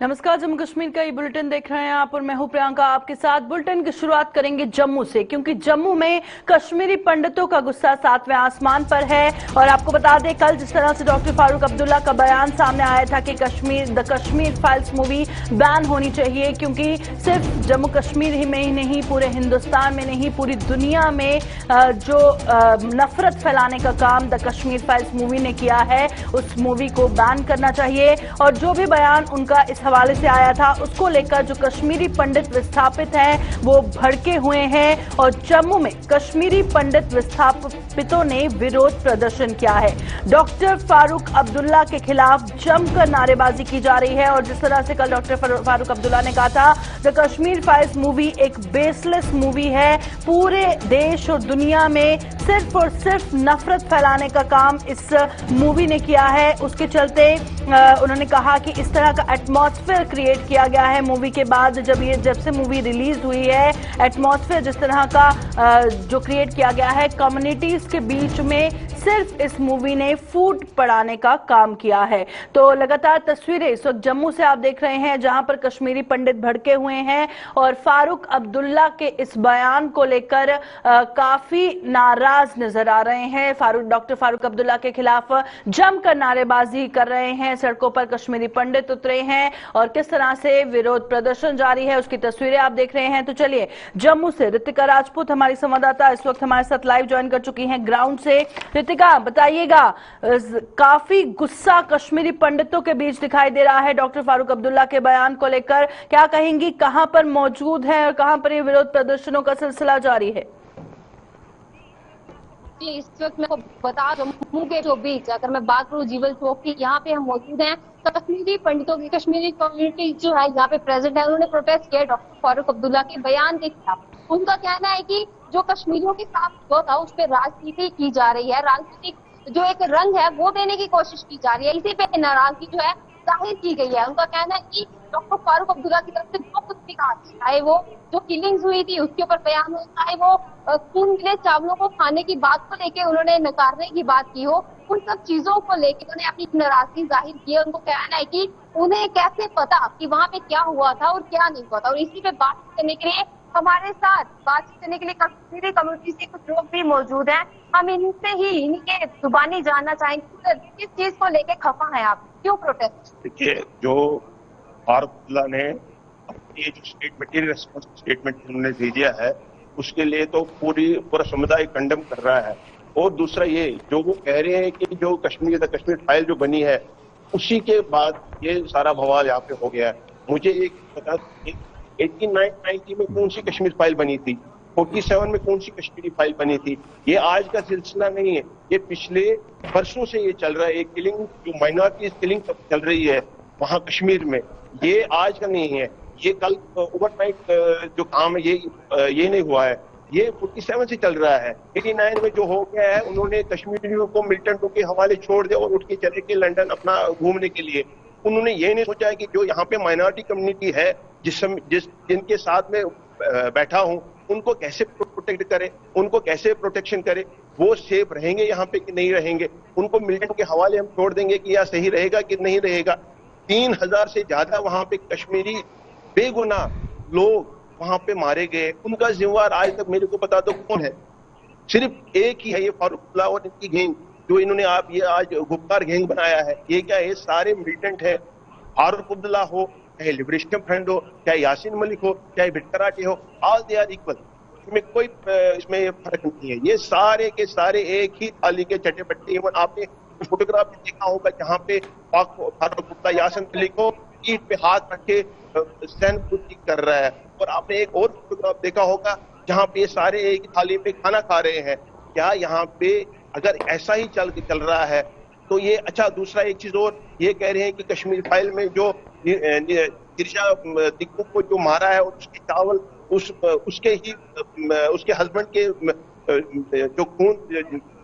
नमस्कार, जम्मू कश्मीर का ये बुलेटिन देख रहे हैं आप और मैं हूं प्रियंका आपके साथ। बुलेटिन की शुरुआत करेंगे जम्मू से, क्योंकि जम्मू में कश्मीरी पंडितों का गुस्सा सातवें आसमान पर है। और आपको बता दें, कल जिस तरह से डॉक्टर फारूक अब्दुल्ला का बयान सामने आया था कि the Kashmir files movie ban होनी चाहिए, क्योंकि सिर्फ जम्मू कश्मीर ही में ही नहीं, पूरे हिंदुस्तान में नहीं, पूरी दुनिया में जो नफरत फैलाने का काम द कश्मीर फाइल्स मूवी ने किया है, उस मूवी को बैन करना चाहिए। और जो भी बयान उनका इस हवाले से आया था, उसको लेकर जो कश्मीरी पंडित विस्थापित हैं वो भड़के हुए हैं और जम्मू में कश्मीरी पंडित विस्थापितों ने विरोध प्रदर्शन किया है। डॉक्टर फारूक अब्दुल्ला के खिलाफ जमकर नारेबाजी की जा रही है। और जिस तरह से कल डॉक्टर फारूक अब्दुल्ला ने कहा था, द कश्मीर फाइल्स मूवी एक बेसलेस मूवी है, पूरे देश और दुनिया में सिर्फ और सिर्फ नफरत फैलाने का काम इस मूवी ने किया है। उसके चलते उन्होंने कहा कि इस तरह का एटमॉस्फेयर क्रिएट किया गया है मूवी के बाद। जब से मूवी रिलीज हुई है, एटमॉस्फेयर जिस तरह का जो क्रिएट किया गया है कम्युनिटीज के बीच में, सिर्फ इस मूवी ने फूट पड़ाने का काम किया है। तो लगातार तस्वीरें इस वक्त जम्मू से आप देख रहे हैं, जहां पर कश्मीरी पंडित भड़के हुए हैं और फारूक अब्दुल्ला के इस बयान को लेकर काफी नाराज नजर आ रहे हैं। डॉक्टर फारूक अब्दुल्ला के खिलाफ जमकर नारेबाजी कर रहे हैं, सड़कों पर कश्मीरी पंडित उतरे हैं और किस तरह से विरोध प्रदर्शन जारी है उसकी तस्वीरें आप देख रहे हैं। तो चलिए, जम्मू से रितिका राजपूत हमारी संवाददाता इस वक्त हमारे साथ लाइव ज्वाइन कर चुकी हैं ग्राउंड से। रितिका, बताइएगा, काफी गुस्सा कश्मीरी पंडितों के बीच दिखाई दे रहा है डॉक्टर फारूक अब्दुल्ला के बयान को लेकर, क्या कहेंगी, कहां पर मौजूद है और कहां पर ये विरोध प्रदर्शनों का सिलसिला जारी है? इस वक्त मैं बता जम्मू के जो बीच, अगर मैं बात करूँ जीवल चौक की, यहाँ पे हम मौजूद हैं। कश्मीरी पंडितों की, कश्मीरी कम्युनिटी जो है यहाँ पे प्रेजेंट है, उन्होंने प्रोटेस्ट किया डॉक्टर फारूक अब्दुल्ला के बयान के खिलाफ। उनका कहना है कि जो कश्मीरियों के साथ हुआ था उस पर राजनीति की जा रही है, राजनीतिक जो एक रंग है वो देने की कोशिश की जा रही है, इसी पे नाराजगी जो है जाहिर की गई है। उनका कहना है कि डॉक्टर फारूक अब्दुल्ला की तरफ से जो कुछ भी कहा, चाहे वो जो किलिंग्स हुई थी उसके ऊपर बयान हो, चाहे वो खून मिले चावलों को खाने की बात को लेके उन्होंने नकारने की बात की हो, उन सब चीजों को लेकर उन्होंने अपनी नाराजगी जाहिर की है। उनको कहना है कि उन्हें कैसे पता कि वहाँ पे क्या हुआ था और क्या नहीं हुआ था। और इसी पे बात करने के लिए हमारे साथ बातचीत करने के लिए कश्मीरी कम्युनिटी से कुछ लोग भी मौजूद हैं। हम इनसे ही इनके जुबानी जानना चाहेंगे, किस चीज को लेके खफा है आप, क्यों प्रोटेस्ट? देखिए, जो फारूक अब्दुल्ला ने ये जो मटेरियल रेस्पॉन्स स्टेटमेंट उन्होंने दे दिया है, उसके लिए तो पूरा समुदाय कंडम कर रहा है। और दूसरा ये जो वो कह रहे हैं कि जो कश्मीर फाइल जो बनी है, उसी के बाद ये सारा बवाल यहाँ पे हो गया है। मुझे एक बता, 1890 में कौन सी कश्मीर फाइल बनी थी, 47 में कौन सी कश्मीरी फाइल बनी थी? ये आज का सिलसिला नहीं है, ये पिछले वर्षों से ये चल रहा है। एक किलिंग जो माइनॉरिटी किलिंग चल रही है वहां कश्मीर में, ये आज का नहीं है, ये कल ओवरनाइट जो काम है ये नहीं हुआ है, ये 47 से चल रहा है। 89 में जो हो गया है, उन्होंने कश्मीरियों को मिलिटेंटों के हवाले छोड़ दिया और उठ के चले गए लंदन अपना घूमने के लिए। उन्होंने ये नहीं सोचा कि जो यहाँ पे माइनॉरिटी कम्युनिटी है, जिनके साथ में बैठा हूँ, उनको कैसे प्रोटेक्ट करे, उनको कैसे प्रोटेक्शन करे, वो सेफ रहेंगे यहाँ पे कि नहीं रहेंगे, उनको मिलिटेंट के हवाले हम छोड़ देंगे कि यह सही रहेगा कि नहीं रहेगा। 3000 से ज्यादा वहां पे कश्मीरी बेगुनाह लोग वहां पे मारे गए, उनका जिम्मेवार आज तक मेरे को बता दो कौन है? सिर्फ एक ही है, ये फारूक अब्दुल्ला और इनकी गैंग, जो इन्होंने ये आज गुप्कार गैंग बनाया है। ये क्या है? सारे मिलिटेंट है। फारूक अब्दुल्ला हो, चाहे लिबरेशन फ्रंट हो, चाहे यासीन मलिक हो, चाहे भिटकराटे हो, ऑल दे आर इक्वल। इसमें कोई इसमें फर्क नहीं है, ये सारे के सारे एक ही थाली के चटे बट्टे। इवन आपने फोटोग्राफ भी देखा होगा जहाँ पे फारूक अब्दुल्ला यासीन मलिक को ईट पे हाथ रख के सैनपूर्ति कर रहा है। और आपने एक और फोटोग्राफ देखा होगा जहाँ पे सारे एक थाली पे खाना खा रहे हैं। क्या यहाँ पे अगर ऐसा ही चल रहा है तो ये अच्छा? दूसरा एक चीज और, ये कह रहे हैं कि कश्मीर फाइल में जो गिरजा दिक्कू को जो मारा है और उसके चावल उसके हस्बैंड के जो खून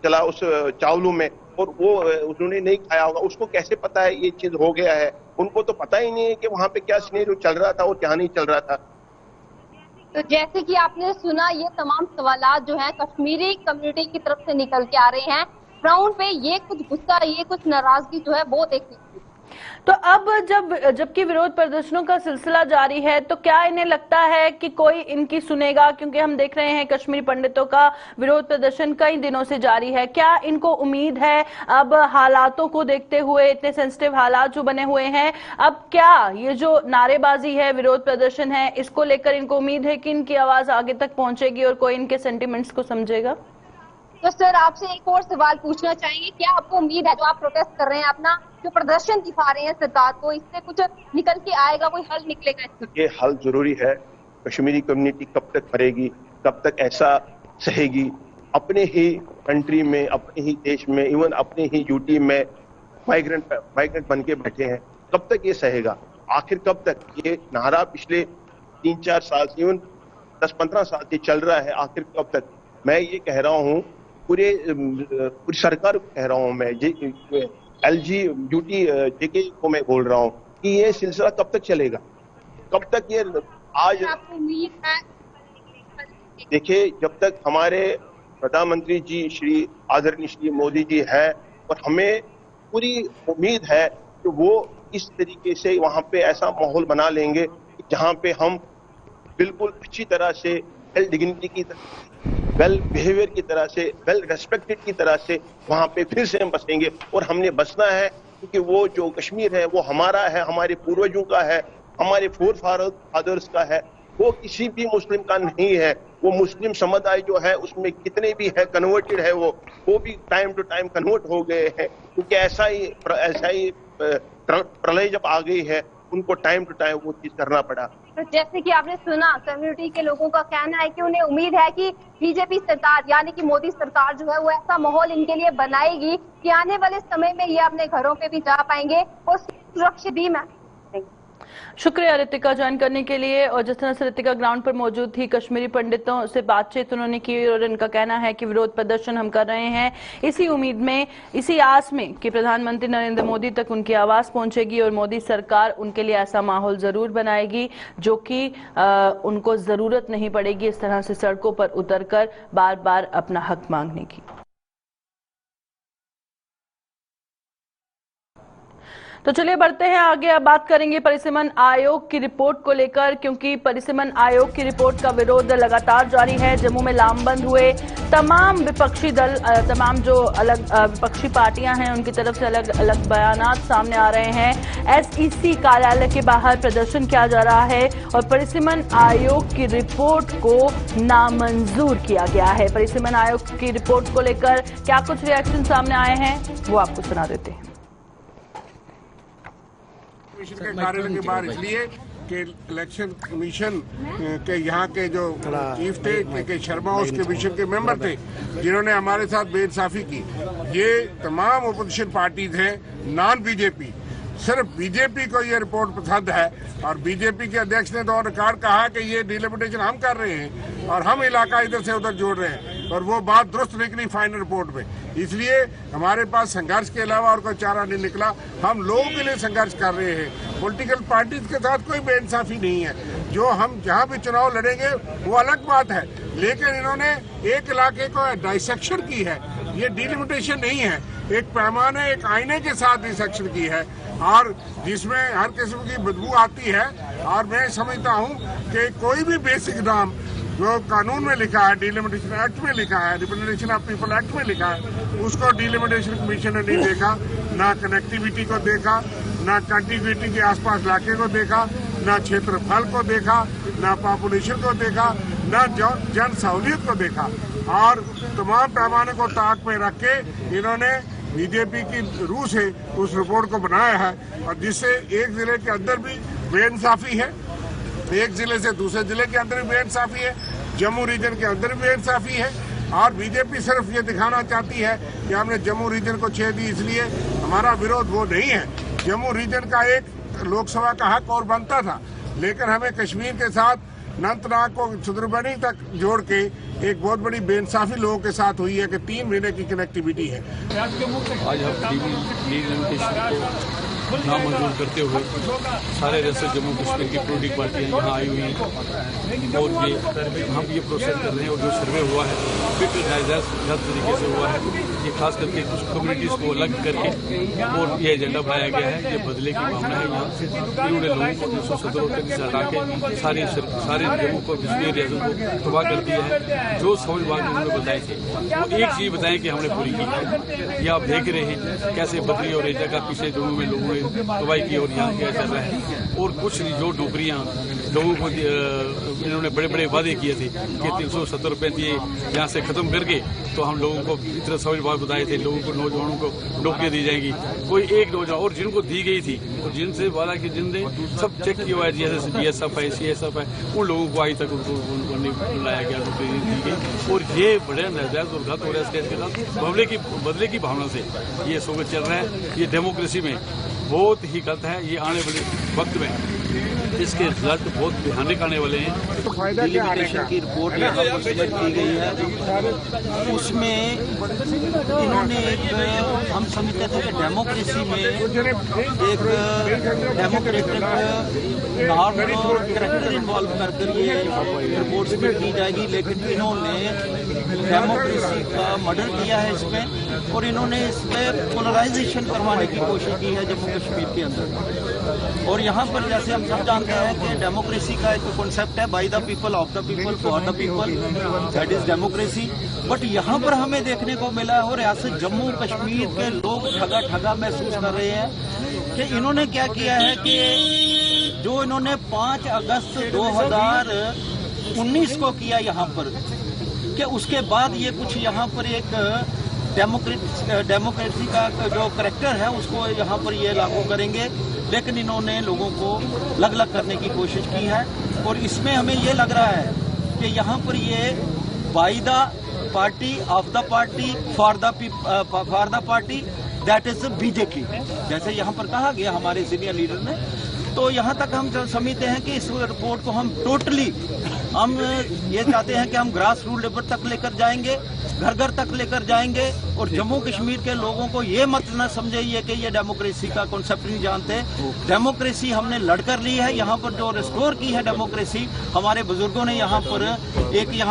चला उस चावलों में, और वो उन्होंने नहीं खाया होगा, उसको कैसे पता है ये चीज हो गया है? उनको तो पता ही नहीं है कि वहां पे क्या सिनेरियो चल रहा था और क्या नहीं चल रहा था। तो जैसे कि आपने सुना, ये तमाम सवालात जो हैं कश्मीरी कम्युनिटी की तरफ से निकल के आ रहे हैं। ग्राउंड पे ये कुछ गुस्सा, ये कुछ नाराजगी जो है वो देखने। तो अब जबकि विरोध प्रदर्शनों का सिलसिला जारी है, तो क्या इन्हें लगता है कि कोई इनकी सुनेगा? क्योंकि हम देख रहे हैं कश्मीरी पंडितों का विरोध प्रदर्शन कई दिनों से जारी है। क्या इनको उम्मीद है अब हालातों को देखते हुए, इतने सेंसिटिव हालात जो बने हुए हैं, अब क्या ये जो नारेबाजी है, विरोध प्रदर्शन है, इसको लेकर इनको उम्मीद है कि इनकी आवाज आगे तक पहुंचेगी और कोई इनके सेंटिमेंट्स को समझेगा? तो सर आपसे एक और सवाल पूछना चाहेंगे, क्या आपको उम्मीद है जो आप प्रोटेस्ट कर रहे हैं, अपना जो प्रदर्शन दिखा रहे हैं सरकार को, इससे कुछ निकल के आएगा, कोई हल निकलेगा इससे? ये हल जरूरी है। कश्मीरी कम्युनिटी कब तक मरेगी, कब तक ऐसा सहेगी? अपने ही कंट्री में, अपने ही देश में, इवन अपने ही यूटी में माइग्रेंट बन के बैठे हैं, कब तक ये सहेगा? आखिर कब तक? ये नारा पिछले 3-4 साल से, इवन 10-15 साल से चल रहा है, आखिर कब तक? मैं ये कह रहा हूँ, पूरी सरकार को कह रहा हूँ, मैं LG ड्यूटी जेके को मैं बोल रहा हूँ कि ये सिलसिला कब तक चलेगा, कब तक ये आज? आपको उम्मीद है? देखिए, जब तक हमारे प्रधानमंत्री जी श्री आदरणीय श्री मोदी जी है, और हमें पूरी उम्मीद है कि वो इस तरीके से वहां पे ऐसा माहौल बना लेंगे जहां पे हम बिल्कुल अच्छी तरह से वेल डिग्निटी की तरह, वेल बिहेवियर की तरह से, वेल रेस्पेक्टेड की तरह से वहां पे फिर से हम बसेंगे। और हमने बसना है क्योंकि वो जो कश्मीर है वो हमारा है, हमारे पूर्वजों का है, हमारे फोर फादर्स का है, वो किसी भी मुस्लिम का नहीं है। वो मुस्लिम समुदाय जो है उसमें कितने भी है कन्वर्टेड है, वो भी टाइम टू टाइम कन्वर्ट हो गए हैं, क्योंकि ऐसा ही प्रलय जब आ गई है, उनको टाइम टू टाइम वो चीज करना पड़ा। तो जैसे कि आपने सुना, कम्युनिटी के लोगों का कहना है कि उन्हें उम्मीद है कि बीजेपी सरकार यानी कि मोदी सरकार जो है वो ऐसा माहौल इनके लिए बनाएगी कि आने वाले समय में ये अपने घरों पे भी जा पाएंगे और सुरक्षित भी महसूस। शुक्रिया रितिका ज्वाइन करने के लिए। और जिस तरह से रितिका ग्राउंड पर मौजूद थी, कश्मीरी पंडितों से बातचीत उन्होंने की और इनका कहना है कि विरोध प्रदर्शन हम कर रहे हैं इसी उम्मीद में, इसी आस में कि प्रधानमंत्री नरेंद्र मोदी तक उनकी आवाज पहुंचेगी और मोदी सरकार उनके लिए ऐसा माहौल जरूर बनाएगी जो कि उनको जरूरत नहीं पड़ेगी इस तरह से सड़कों पर उतरकर बार बार अपना हक मांगने की। तो चलिए बढ़ते हैं आगे। अब बात करेंगे परिसीमन आयोग की रिपोर्ट को लेकर, क्योंकि परिसीमन आयोग की रिपोर्ट का विरोध लगातार जारी है। जम्मू में लामबंद हुए तमाम विपक्षी दल, तमाम जो अलग विपक्षी पार्टियां हैं, उनकी तरफ से अलग अलग बयानात सामने आ रहे हैं। SEC कार्यालय के बाहर प्रदर्शन किया जा रहा है और परिसीमन आयोग की रिपोर्ट को नामंजूर किया गया है। परिसीमन आयोग की रिपोर्ट को लेकर क्या कुछ रिएक्शन सामने आए हैं, वो आपको सुना देते हैं। कमीशन के कार्यालय के बाहर इसलिए कि इलेक्शन कमीशन के यहाँ के जो चीफ थे के शर्मा, उस कमीशन के मेंबर थे जिन्होंने हमारे साथ बेइंसाफी की। ये तमाम अपोजिशन पार्टीज हैं, नॉन बीजेपी। सिर्फ बीजेपी को ये रिपोर्ट पसंद है और बीजेपी के अध्यक्ष ने तो रिकॉर्ड कहा कि ये डिलिमिटेशन हम कर रहे हैं और हम इलाका इधर से उधर जोड़ रहे हैं, और वो बात दुरुस्त निकली फाइनल रिपोर्ट में। इसलिए हमारे पास संघर्ष के अलावा और कोई चारा नहीं निकला। हम लोगों के लिए संघर्ष कर रहे हैं, पॉलिटिकल पार्टीज के साथ कोई बेइंसाफी नहीं है। जो हम जहाँ भी चुनाव लड़ेंगे वो अलग बात है, लेकिन इन्होंने एक इलाके को डाइसेक्शन की है, ये डिलिमिटेशन नहीं है, एक पैमाने, एक आईने के साथ डिसेक्शन की है, और जिसमें हर किस्म की बदबू आती है। और मैं समझता हूँ कि कोई भी बेसिक नाम जो कानून में लिखा है, डिलिमिटेशन एक्ट में लिखा है, रिप्रेजेंटेशन ऑफ पीपल एक्ट में लिखा है, उसको डिलिमिटेशन कमीशन ने नहीं देखा, ना कनेक्टिविटी को देखा, ना कंटिन्यूटी के आसपास इलाके को देखा, ना क्षेत्रफल को देखा, ना पॉपुलेशन को देखा, ना जन सहूलियत को देखा, और तमाम पैमाने को ताक में रख के इन्होंने बीजेपी की रूह से उस रिपोर्ट को बनाया है, और जिससे एक जिले के अंदर भी बेइंसाफी है, एक जिले से दूसरे जिले के अंदर भी बेइंसाफी है, जम्मू रीजन के अंदर भी बेइंसाफी है। और बीजेपी सिर्फ ये दिखाना चाहती है कि हमने जम्मू रीजन को छेड़ दी, इसलिए हमारा विरोध वो नहीं है। जम्मू रीजन का एक लोकसभा का हक और बनता था, लेकिन हमें कश्मीर के साथ अनंतनाग को सुंदरबनी तक जोड़ के एक बहुत बड़ी बेइंसाफी लोगों के साथ हुई है कि 3 महीने की कनेक्टिविटी है। आज हम डिलिमिटेशन को नामंजूर करते हुए सारे रियासत जम्मू कश्मीर की पोलिटिकल पार्टियाँ यहाँ आई हुई हैं और हम ये प्रोसेस कर रहे हैं। और जो सर्वे हुआ है बिल्कुल नाजायज़ तरीके से हुआ है। ये खास करके कुछ कम्युनिटीज़ को अलग करके और ये एजेंडा बनाया गया है। ये बदले की भावना है। यहाँ इन्होंने लोगों को 370 से हटा के सारे जम्मू को कश्मीर रियासत को तबाह कर दिया है। जो समझ बात उन्होंने बताई थी वो एक चीज़ बताएं कि हमने पूरी की है। ये आप देख रहे हैं कैसे बद्री और एक जगह पीछे जम्मू में लोगों ने तबाही की और यहाँ क्या चल रहा है। और कुछ जो नौकरियाँ लोगों को इन्होंने बड़े बड़े वादे किए थे कि 370 रुपये दिए यहाँ से ख़त्म करके तो हम लोगों को इतना समझ बात बताए थे। लोगों को नौजवानों को नौकरियाँ दी जाएंगी। कोई एक नौजवान और जिनको दी गई थी और जिनसे वादा की जिनने सब चेक किया हुआ है जैसे BSF है CSF है उन लोगों को आज तक उनको बुलाया गया नौकरी दी गई। और ये बड़े नाजायज़ और गलत हो रहा है स्टेट के साथ बदले की भावना से ये सोच चल रहा है। ये डेमोक्रेसी में बहुत ही गलत है। ये आने वाले वक्त में इसके रिजल्ट बहुत भयानक आने वाले हैं। डिलिमिटेशन की रिपोर्ट यहाँ पर सबमिट की गई है। उसमें इन्होंने एक हम समझते थे कि डेमोक्रेसी में एक डेमोक्रेटिक नॉर्मल और कैरेक्टर इन्वॉल्व कर ये रिपोर्ट सबमिट की जाएगी। लेकिन इन्होंने डेमोक्रेसी का मर्डर किया है इसमें और इन्होंने इसमें पोलराइजेशन करवाने की कोशिश की है जम्मू कश्मीर के अंदर। और यहाँ पर जैसे हम सब जानते हैं कि डेमोक्रेसी का एक कॉन्सेप्ट है by the people of the people for the people, that is democracy. But यहाँ पर हमें देखने को मिला है और रियासत जम्मू कश्मीर के लोग ठगा महसूस कर रहे हैं कि इन्होंने क्या किया है कि जो इन्होंने 5 अगस्त 2019 को किया यहाँ पर कि उसके बाद ये कुछ यहाँ पर एक डेमोक्रेसी का जो करैक्टर है उसको यहाँ पर ये लागू करेंगे। लेकिन इन्होंने लोगों को अलग करने की कोशिश की है और इसमें हमें ये लग रहा है कि यहाँ पर ये by the party of the party for the party that is BJP, जैसे यहाँ पर कहा गया हमारे सीनियर लीडर ने। तो यहाँ तक हम समझते हैं कि इस रिपोर्ट को हम टोटली हम ये चाहते हैं कि हम ग्रास रूट लेवल तक लेकर जाएंगे, घर घर तक लेकर जाएंगे और जम्मू कश्मीर के लोगों को ये मत न समझिए कि ये डेमोक्रेसी का कॉन्सेप्ट नहीं जानते। डेमोक्रेसी हमने लड़कर ली है। यहाँ पर जो रिस्टोर की है डेमोक्रेसी हमारे बुजुर्गों ने यहाँ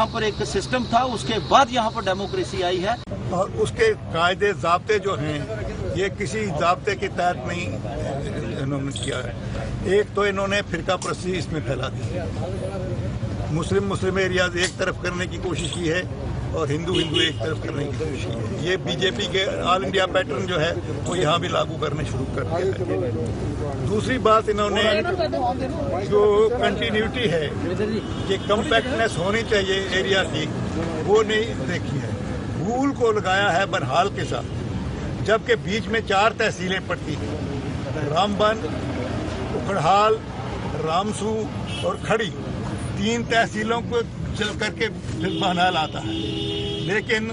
पर एक सिस्टम था, उसके बाद यहाँ पर डेमोक्रेसी आई है। और उसके कायदे ज़ाब्ते जो हैं ये किसी ज़ाब्ते के तहत नहीं इन्होंने किया है। एक तो इन्होंने फिरका परस्ती इसमें फैला दी, मुस्लिम एरियाज एक तरफ करने की कोशिश की है और हिंदू एक तरफ करने की कोशिश की है। ये बीजेपी के ऑल इंडिया पैटर्न जो है वो यहाँ भी लागू करने शुरू कर दिया है। दूसरी बात इन्होंने जो कंटिन्यूटी है कि कम्पैक्टनेस होनी चाहिए एरिया की वो नहीं देखी है। भूल को लगाया है बरहाल के साथ, जबकि बीच में 4 तहसीलें पड़ती हैं, रामबन, उखड़हाल, रामसू और खड़ी। 3 तहसीलों को चल करके फिर बहरहाल आता है। लेकिन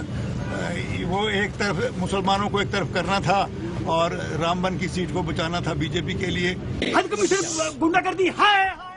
वो एक तरफ मुसलमानों को एक तरफ करना था और रामबन की सीट को बचाना था बीजेपी के लिए। गुंडागर्दी है।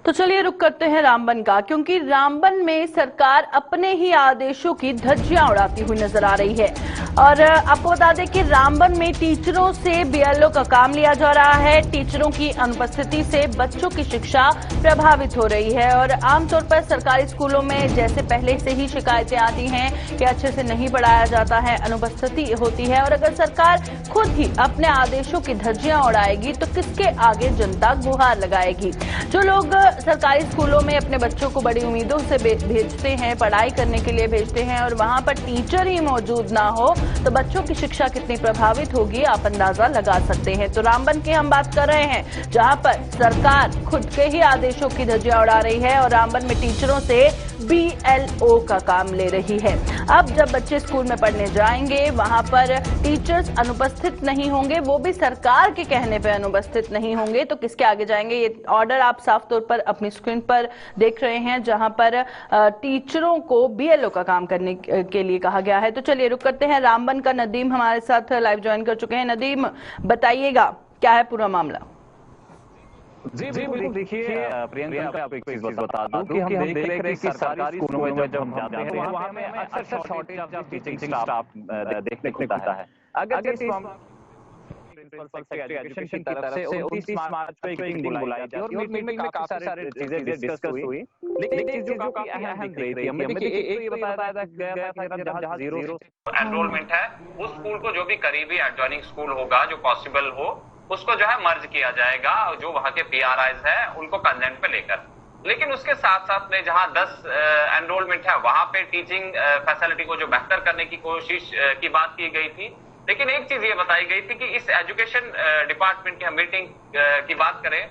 तो चलिए रुक करते हैं रामबन का, क्योंकि रामबन में सरकार अपने ही आदेशों की धज्जियां उड़ाती हुई नजर आ रही है। और आपको बता दें कि रामबन में टीचरों से BLO का काम लिया जा रहा है। टीचरों की अनुपस्थिति से बच्चों की शिक्षा प्रभावित हो रही है और आमतौर पर सरकारी स्कूलों में जैसे पहले से ही शिकायतें आती हैं कि अच्छे से नहीं पढ़ाया जाता है, अनुपस्थिति होती है। और अगर सरकार खुद ही अपने आदेशों की धज्जियां उड़ाएगी तो किसके आगे जनता गुहार लगाएगी। जो लोग सरकारी स्कूलों में अपने बच्चों को बड़ी उम्मीदों से भेजते हैं, पढ़ाई करने के लिए भेजते हैं और वहां पर टीचर ही मौजूद ना हो तो बच्चों की शिक्षा कितनी प्रभावित होगी आप अंदाजा लगा सकते हैं। तो रामबन की हम बात कर रहे हैं जहां पर सरकार खुद के ही आदेशों की धज्जियां उड़ा रही है और रामबन में टीचरों से BLO का काम ले रही है। अब जब बच्चे स्कूल में पढ़ने जाएंगे वहां पर टीचर्स अनुपस्थित नहीं होंगे, वो भी सरकार के कहने पर अनुपस्थित नहीं होंगे, तो किसके आगे जाएंगे। ये ऑर्डर आप साफ तौर पर अपनी स्क्रीन पर देख रहे हैं जहां पर टीचरों को BLO का काम करने के लिए कहा गया है। तो चलिए रुक करते हैं। रामबन का नदीम हमारे साथ लाइव ज्वाइन कर चुके हैं। नदीम, बताइएगा क्या है पूरा मामला। जी बिल्कुल। देखिए प्रियंका, आपको एक चीज बता दूं कि हम देख रहे हैं कि सरकारी स्कूलों में जब हम जाते हैं वहां हमें अक्सर शॉर्टेज ऑफ टीचिंग स्टाफ देखने को मिलता है। अगर प्रिंसिपल सेक्रेटरी एजुकेशन की तरफ से 29 मार्च को एक मीटिंग बुलाई थी और मीटिंग में काफी सारी चीजें डिस्कस हुई, लेकिन एक चीज जो काफी अहम दिख रही थी हमें, देखिए एक तो ये बताया गया था कि जहां जीरो एनरोलमेंट है उस स्कूल को जो भी करीबी एडजॉइनिंग स्कूल होगा जो पॉसिबल हो उसको जो है मर्ज किया जाएगा, जो वहां के पीआरआईज है उनको कंसेंट पे लेकर। लेकिन उसके साथ साथ में जहां 10 एनरोलमेंट है वहां पे टीचिंग फैसिलिटी को जो बेहतर करने की कोशिश की बात की गई थी। लेकिन एक चीज ये बताई गई थी कि इस एजुकेशन डिपार्टमेंट की हम मीटिंग की बात करें,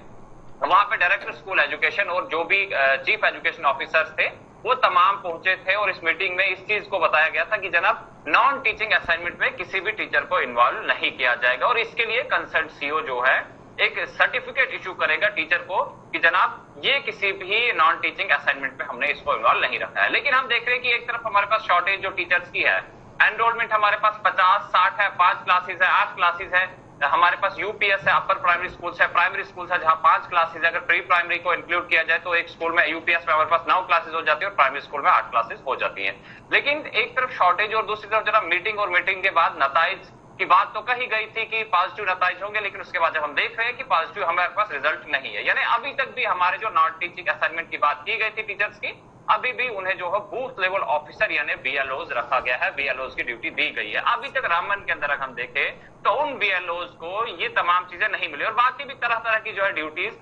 वहां पे डायरेक्टर स्कूल एजुकेशन और जो भी चीफ एजुकेशन ऑफिसर्स थे वो तमाम पहुंचे थे और इस मीटिंग में इस चीज को बताया गया था कि जनाब नॉन टीचिंग असाइनमेंट में किसी भी टीचर को इन्वॉल्व नहीं किया जाएगा और इसके लिए कंसर्न सीओ जो है एक सर्टिफिकेट इशू करेगा टीचर को कि जनाब ये किसी भी नॉन टीचिंग असाइनमेंट में हमने इसको इन्वॉल्व नहीं रखा है। लेकिन हम देख रहे हैं कि एक तरफ हमारे पास शॉर्टेज जो टीचर्स की है, एनरोलमेंट हमारे पास 50-60 है, 5 क्लासेस है, 8 क्लासेस है, हमारे पास यूपीएस है, अपर प्राइमरी स्कूल है, प्राइमरी स्कूल है जहां 5 क्लासेस है। अगर प्री प्राइमरी को इंक्लूड किया जाए तो एक स्कूल में यूपीएस में हमारे पास 9 क्लासेस हो जाती है और प्राइमरी स्कूल में 8 क्लासेस हो जाती है। लेकिन एक तरफ शॉर्टेज और दूसरी तरफ जरा मीटिंग और मीटिंग के बाद नताइज की बात तो कही गई थी कि पॉजिटिव नताइज होंगे, लेकिन उसके बाद जब हम देख रहे हैं कि पॉजिटिव हमारे पास रिजल्ट नहीं है, यानी अभी तक भी हमारे जो नॉन टीचिंग असाइनमेंट की बात की गई थी टीचर्स की, अभी भी उन्हें जो है बूथ लेवल ऑफिसर यानी बीएलओज रखा गया है, बीएलओज की ड्यूटी दी गई है। अभी तक रामबन के अंदर हम देखें तो उन बीएलओज को ये तमाम चीजें नहीं मिली और बाकी भी तरह तरह की जो है ड्यूटीज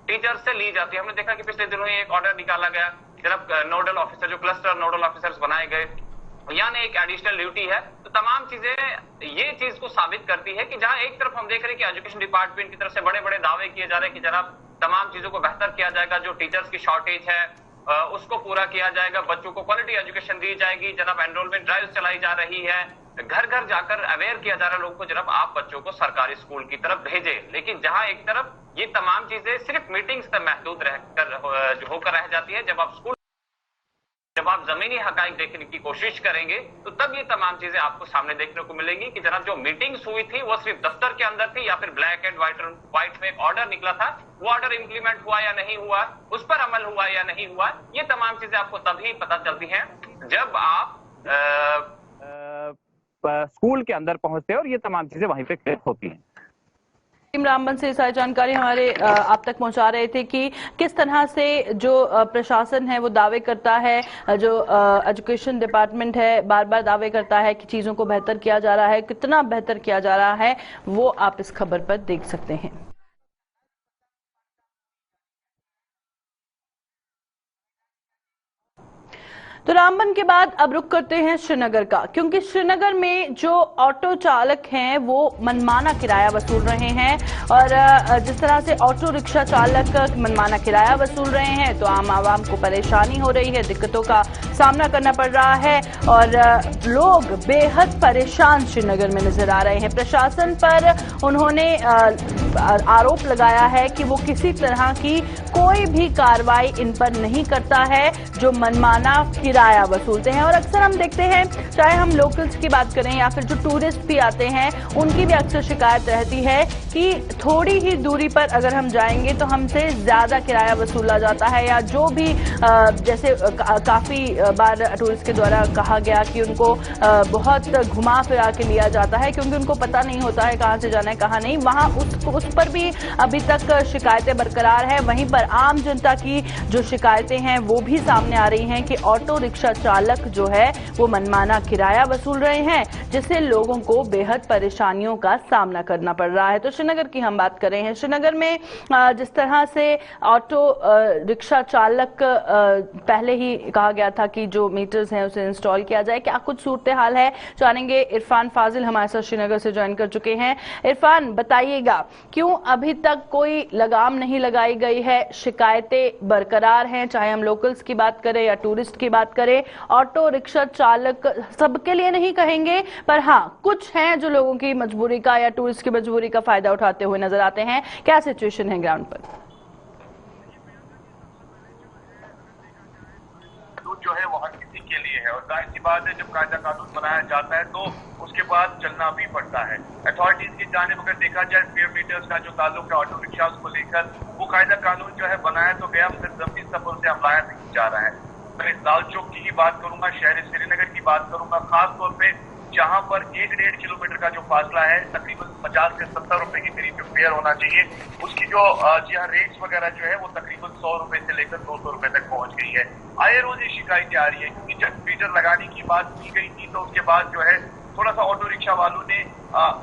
टीचर्स से ली जाती है। हमने देखा कि पिछले दिनों एक ऑर्डर निकाला गया, जब नोडल ऑफिसर जो क्लस्टर नोडल ऑफिसर्स बनाए गए, यानी एक एडिशनल ड्यूटी है। तो तमाम चीजें ये चीज को साबित करती है कि जहां एक तरफ हम देख रहे हैं कि एजुकेशन डिपार्टमेंट की तरफ से बड़े बड़े दावे किए जा रहे हैं कि जनाब तमाम चीजों को बेहतर किया जाएगा, जो टीचर्स की शॉर्टेज है उसको पूरा किया जाएगा, बच्चों को क्वालिटी एजुकेशन दी जाएगी, जनाब एनरोलमेंट ड्राइव चलाई जा रही है, घर घर जाकर अवेयर किया जा रहा है लोगों को जनाब आप बच्चों को सरकारी स्कूल की तरफ भेजें। लेकिन जहां एक तरफ ये तमाम चीजें सिर्फ मीटिंग्स तक महदूद होकर रह जाती है, जब आप जमीनी हकाइक देखने की कोशिश करेंगे तो तब ये तमाम चीजें आपको सामने देखने को मिलेंगी कि जनाब जो मीटिंग्स हुई थी वो सिर्फ दफ्तर के अंदर थी या फिर ब्लैक एंड व्हाइट में एक ऑर्डर निकला था, वो ऑर्डर इंप्लीमेंट हुआ या नहीं हुआ, उस पर अमल हुआ या नहीं हुआ, ये तमाम चीजें आपको तभी पता चलती हैं जब आप स्कूल के अंदर पहुंचते हैं और ये तमाम चीजें वहीं पे क्लियर होती हैं। रामबन से सारी जानकारी हमारे आप तक पहुंचा रहे थे कि किस तरह से जो प्रशासन है वो दावे करता है, जो एजुकेशन डिपार्टमेंट है बार बार दावे करता है कि चीज़ों को बेहतर किया जा रहा है, कितना बेहतर किया जा रहा है वो आप इस खबर पर देख सकते हैं। तो रामबन के बाद अब रुक करते हैं श्रीनगर का, क्योंकि श्रीनगर में जो ऑटो चालक हैं वो मनमाना किराया वसूल रहे हैं और जिस तरह से ऑटो रिक्शा चालक मनमाना किराया वसूल रहे हैं तो आम आवाम को परेशानी हो रही है, दिक्कतों का सामना करना पड़ रहा है और लोग बेहद परेशान श्रीनगर में नजर आ रहे हैं। प्रशासन पर उन्होंने आरोप लगाया है कि वो किसी तरह की कोई भी कार्रवाई इन पर नहीं करता है जो मनमाना किराया वसूलते हैं। और अक्सर हम देखते हैं, चाहे हम लोकल्स की बात करें या फिर जो टूरिस्ट भी आते हैं, उनकी भी अक्सर शिकायत रहती है कि थोड़ी ही दूरी पर अगर हम जाएंगे तो हमसे ज्यादा किराया वसूला जाता है, या जो भी जैसे काफी बार टूरिस्ट के द्वारा कहा गया कि उनको बहुत घुमा फिरा के लिया जाता है क्योंकि उनको पता नहीं होता है कहाँ से जाना है कहाँ नहीं। वहां उस पर भी अभी तक शिकायतें बरकरार है। वहीं पर आम जनता की जो शिकायतें हैं वो भी सामने आ रही हैं कि ऑटो रिक्शा चालक जो है वो मनमाना किराया वसूल रहे हैं, जिससे लोगों को बेहद परेशानियों का सामना करना पड़ रहा है। तो श्रीनगर की हम बात कर रहे हैं। श्रीनगर में जिस तरह से ऑटो रिक्शा चालक पहले ही कहा गया था कि जो मीटर्स हैं उसे इंस्टॉल किया जाए, क्या कुछ सूरत हाल है जानेंगे। इरफान फाजिल हमारे साथ श्रीनगर से ज्वाइन कर चुके हैं। इरफान, बताइएगा क्यों अभी तक कोई लगाम नहीं लगाई गई है, शिकायतें बरकरार हैं, चाहे हम लोकल्स की बात करें या टूरिस्ट की बात करें। ऑटो रिक्शा चालक सबके लिए नहीं कहेंगे, पर हाँ कुछ हैं जो लोगों की मजबूरी का या टूरिस्ट की मजबूरी का फायदा उठाते हुए नजर आते हैं। क्या सिचुएशन है ग्राउंड पर? जो है वो हर किसी के लिए है और जाहिर सी बात है जब कायदा कानून बनाया जाता है तो उसके बाद चलना भी पड़ता है। अथॉरिटीज की जानिब अगर देखा जाए फेयर मीटर्स का जो ताल्लुक है ऑटो रिक्शा को लेकर, वो कायदा कानून जो है बनाया तो गया मगर जमीन सफर से अमलाया नहीं जा रहा है। मैं इस लाल चौक की ही बात करूंगा, शहर श्रीनगर की बात करूंगा, खास तौर पे जहां पर 1-1.5 किलोमीटर का जो फासला है तकरीबन 50 से 70 रुपए के करीब जो फेयर होना चाहिए, उसकी जो रेट्स वगैरह जो है वो तकरीबन 100 रुपए से लेकर 200 रुपए तक पहुंच गई है। आए रोज ये शिकायतें आ रही है, क्योंकि जब मीटर लगाने की बात की गई थी तो उसके बाद जो है थोड़ा सा ऑटो रिक्शा वालों ने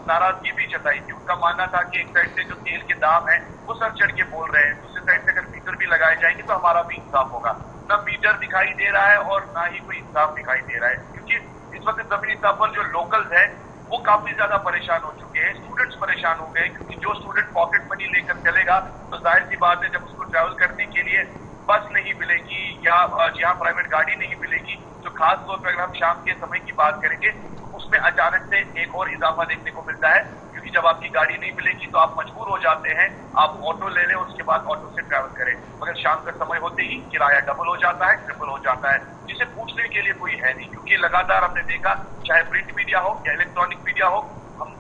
नाराजगी भी जताई थी। उनका मानना था कि एक साइड से जो तेल के दाम है वो सर चढ़ के बोल रहे हैं, दूसरी साइड से अगर मीटर भी लगाए जाएंगे तो हमारा भी इंसाफ होगा। ना मीटर दिखाई दे रहा है और ना ही कोई इंसाफ दिखाई दे रहा है, क्योंकि इस वक्त जमीनी स्तर पर जो लोकल्स है वो काफी ज्यादा परेशान हो चुके हैं। स्टूडेंट्स परेशान हो गए, क्योंकि जो स्टूडेंट पॉकेट मनी लेकर चलेगा तो जाहिर सी बात है जब उसको ट्रैवल करने के लिए बस नहीं मिलेगी या जहाँ प्राइवेट गाड़ी नहीं मिलेगी, तो खास तौर पर अगर हम शाम के समय की बात करेंगे तो उसमें अचानक से एक और इजाफा देखने को मिलता है, क्योंकि जब आपकी गाड़ी नहीं मिलेगी तो आप मजबूर हो जाते हैं आप ऑटो ले लें, उसके बाद ऑटो से ट्रैवल करें। मगर शाम का समय होते ही किराया डबल हो जाता है, ट्रिपल हो जाता है, जिसे पूछने के लिए कोई है नहीं। क्योंकि लगातार हमने देखा, चाहे प्रिंट मीडिया हो या इलेक्ट्रॉनिक मीडिया हो,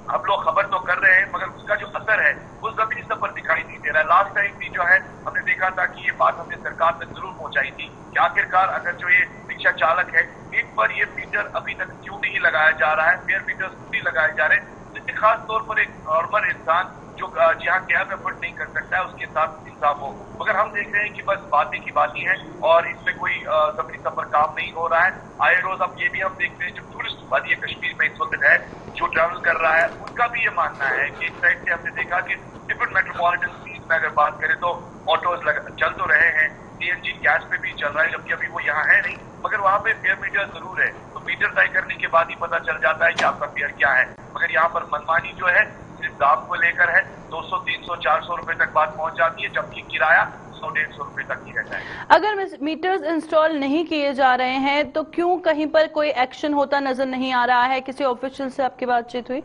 हम लोग खबर तो कर रहे हैं मगर उसका जो असर है वो जमीनी स्तर पर दिखाई नहीं दे रहा है। लास्ट टाइम भी जो है हमने देखा था कि ये बात हमने सरकार तक जरूर पहुंचाई थी कि आखिरकार अगर जो ये रिक्शा चालक है इन पर ये मीटर अभी तक क्यों नहीं लगाया जा रहा है, फेयर मीटर क्यों नहीं लगाए जा रहे हैं, जिससे खास तौर पर एक नॉर्मल इंसान जो जहाँ कैब एफर्ट नहीं कर सकता है उसके साथ इंसाफ हो। मगर हम देख रहे हैं कि बस बातें की बात ही है और इसमें कोई जमीनी स्तर पर काम नहीं हो रहा है। आए रोज अब ये भी हम देखते हैं जो टूरिस्ट वादी कश्मीर में इस वक्त है जो ट्रैवल कर रहा है, उनका भी ये मानना है कि एक साइड से हमने देखा कि डिफरेंट मेट्रोपॉलिटन सिटीज में अगर बात करें तो ऑटोज चल तो रहे हैं, सीएनजी गैस पे भी चल रहा है, जबकि अभी वो यहाँ है नहीं, मगर वहाँ पे फेयर मीटर जरूर है। तो मीटर तय करने के बाद ही पता चल जाता है कि आपका फेयर क्या है। मगर यहाँ पर मनमानी जो है सिर्फ दाम को लेकर है, 200, 300, 400 रुपए तक बात पहुंच जाती है, जबकि किराया 100-150 रुपए तक ही रहता है। अगर मीटर्स इंस्टॉल नहीं किए जा रहे हैं तो क्यों कहीं पर कोई एक्शन होता नजर नहीं आ रहा है? किसी ऑफिशियल से आपकी बातचीत हुई?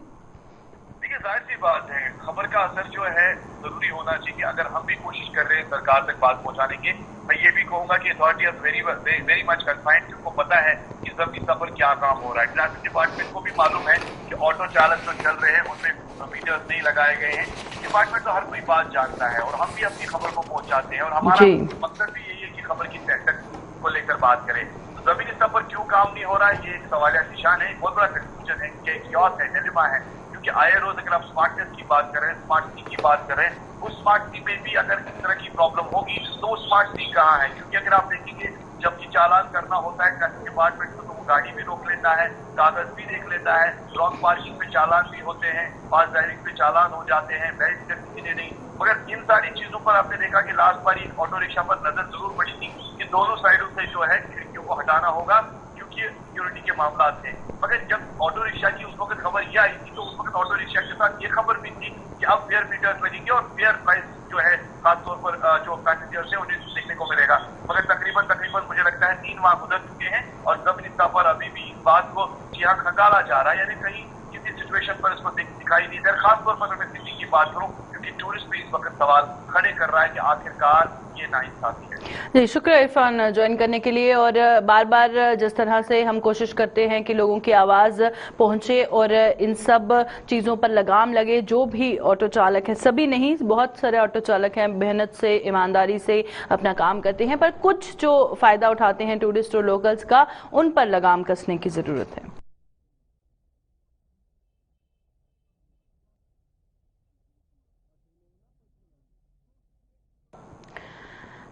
देखिए जाहिर सी बात है, खबर का असर जो है जरूरी होना चाहिए। अगर हम भी कोशिश कर रहे हैं सरकार तक बात पहुंचाने की, मैं ये भी कहूंगा कि अथॉरिटी ऑफ वेरी मच कंसाइंड, जिनको पता है कि जमीनी स्तर पर क्या काम हो रहा है। ट्रैफिक डिपार्टमेंट को भी मालूम है कि ऑटो चालक जो चल रहे हैं उनमें मीटर्स नहीं लगाए गए हैं। डिपार्टमेंट तो हर कोई बात जानता है और हम भी अपनी खबर को पहुंचाते हैं और हमारा मकसद भी यही है कि खबर की तह तक को लेकर बात करें। तो जमीनी स्तर पर क्यों काम नहीं हो रहा है, ये एक सवालिया निशान है, बहुत बड़ा कंफ्यूजन है, कियोस है, डिलेमा है। क्योंकि आए रोज अगर आप स्मार्टनेस की बात करें, स्मार्ट सिटी की बात करें, उस स्मार्ट सिटी में भी अगर इस तरह की प्रॉब्लम होगी तो स्मार्ट सिटी कहाँ है? क्योंकि अगर आप देखेंगे जब ये चालान करना होता है ट्रैफिक डिपार्टमेंट को, तो वो गाड़ी भी रोक लेता है, कागज भी देख लेता है, रॉन्ग पार्किंग पे चालान भी होते हैं, फास्ट ड्राइविंग पे चालान हो जाते हैं, बेल्ट किसी ने नहीं। मगर इन सारी चीजों पर आपने देखा कि लास्ट बार एक ऑटो रिक्शा पर नजर जरूर पड़ी थी कि दोनों साइडों से जो है खिड़कियों को हटाना होगा क्योंकि सिक्योरिटी के मामला थे। मगर जब ऑटो रिक्शा की उस वक्त खबर यह आई थी तो उस वक्त ऑटो रिक्शा के साथ ये खबर भी थी कि अब फेयर मीटर्स लगेंगे और फेयर प्राइस जो है खासतौर पर जो पैसेंजर्स है उन्हें देखने को मिलेगा। मगर तकरीबन मुझे लगता है 3 माह गुजर चुके हैं और जमीनी स्तर पर अभी भी इस बात को यहाँ खंगाला जा रहा है, यानी कहीं किसी सिचुएशन पर इसको दिखाई नहीं दे रहा। खासतौर पर मैं सिटी की बात करूँ क्योंकि टूरिस्ट भी इस वक्त सवाल खड़े कर रहा है कि आखिरकार ये नाइंसाफी है। जी शुक्रिया इरफान ज्वाइन करने के लिए। और बार बार जिस तरह से हम कोशिश करते हैं कि लोगों की आवाज़ पहुंचे और इन सब चीज़ों पर लगाम लगे, जो भी ऑटो चालक हैं, सभी नहीं, बहुत सारे ऑटो चालक हैं मेहनत से ईमानदारी से अपना काम करते हैं, पर कुछ जो फ़ायदा उठाते हैं टूरिस्ट और लोकल्स का, उन पर लगाम कसने की ज़रूरत है।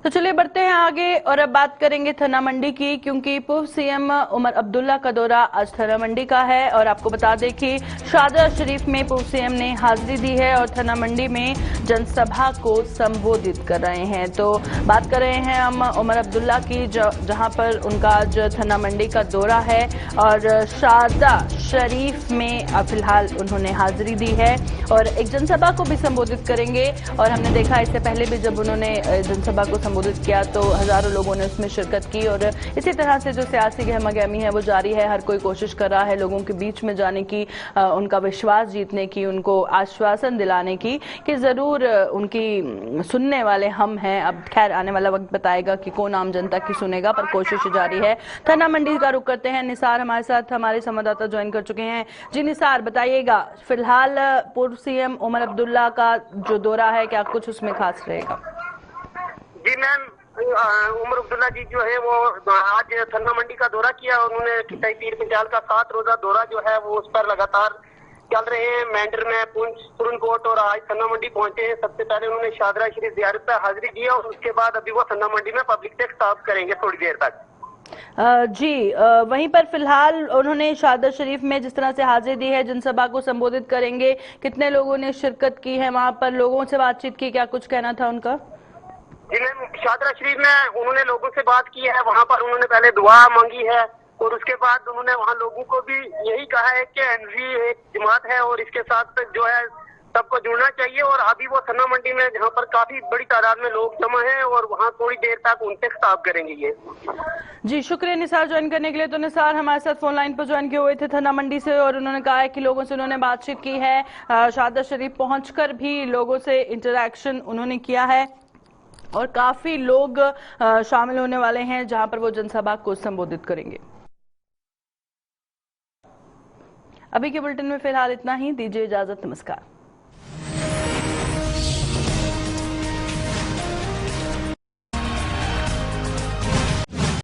तो चलिए बढ़ते हैं आगे और अब बात करेंगे थना मंडी की, क्योंकि पूर्व सीएम उमर अब्दुल्ला का दौरा आज थना मंडी का है। और आपको बता दें कि शारजा शरीफ में पूर्व सीएम ने हाजिरी दी है और थना मंडी में जनसभा को संबोधित कर रहे हैं। तो बात कर रहे हैं हम उमर अब्दुल्ला की, जहां पर उनका आज थना मंडी का दौरा है और शारजा शरीफ में फिलहाल उन्होंने हाजिरी दी है और एक जनसभा को भी संबोधित करेंगे। और हमने देखा इससे पहले भी जब उन्होंने जनसभा को संबोधित किया तो हजारों लोगों ने उसमें शिरकत की और इसी तरह से जो सियासी गहमागहमी है वो जारी है। हर कोई कोशिश कर रहा है लोगों के बीच में जाने की, उनका विश्वास जीतने की, उनको आश्वासन दिलाने की कि जरूर उनकी सुनने वाले हम हैं। अब खैर आने वाला वक्त बताएगा कि कौन आम जनता की सुनेगा, पर कोशिश जारी है। थना मंडी का रुख करते हैं, निसार हमारे साथ हमारे संवाददाता ज्वाइन कर चुके हैं। जी निसार, बताइएगा फिलहाल पूर्व सीएम उमर अब्दुल्ला का जो दौरा है क्या कुछ उसमें खास रहेगा? जी मैम, उमर अब्दुल्ला जी जो है वो आज थन्ना मंडी का दौरा किया। उन्होंने किसाई पीर पंचाल का 7 रोजा दौरा जो है वो उस पर लगातार चल रहे हैं। मेंढर में पुंछ, सुरनकोट और आज थन्ना मंडी पहुंचे हैं। सबसे पहले उन्होंने शादरा शरीफ ज़ियारत पर हाजिरी दी और उसके बाद अभी वो थन्ना मंडी में पब्लिक टैक्स साफ करेंगे थोड़ी देर तक। जी, वहीं पर फिलहाल उन्होंने शादर शरीफ में जिस तरह से हाजिरी दी है, जनसभा को संबोधित करेंगे, कितने लोगों ने शिरकत की है, वहां पर लोगों से बातचीत की, क्या कुछ कहना था उनका? जिन्हें शादरा शरीफ में उन्होंने लोगों से बात की है, वहां पर उन्होंने पहले दुआ मांगी है और उसके बाद उन्होंने वहां लोगों को भी यही कहा है कि एनजी एक जमात है और इसके साथ जो है सबको जुड़ना चाहिए। और अभी वो थन्ना मंडी में जहां पर काफी बड़ी तादाद में लोग जमा हैं और वहां थोड़ी देर तक उनसे खिताब करेंगे ये। जी, शुक्रिया निसार ज्वाइन करने के लिए। तो निसार हमारे साथ फोन लाइन पर ज्वाइन किए हुए थे थन्ना मंडी से और उन्होंने कहा है कि लोगों से उन्होंने बातचीत की है, शादर शरीफ पहुंचकर भी लोगों से इंटरेक्शन उन्होंने किया है और काफी लोग शामिल होने वाले हैं जहां पर वो जनसभा को संबोधित करेंगे। अभी के बुलेटिन में फिलहाल इतना ही, दीजिए इजाजत, नमस्कार।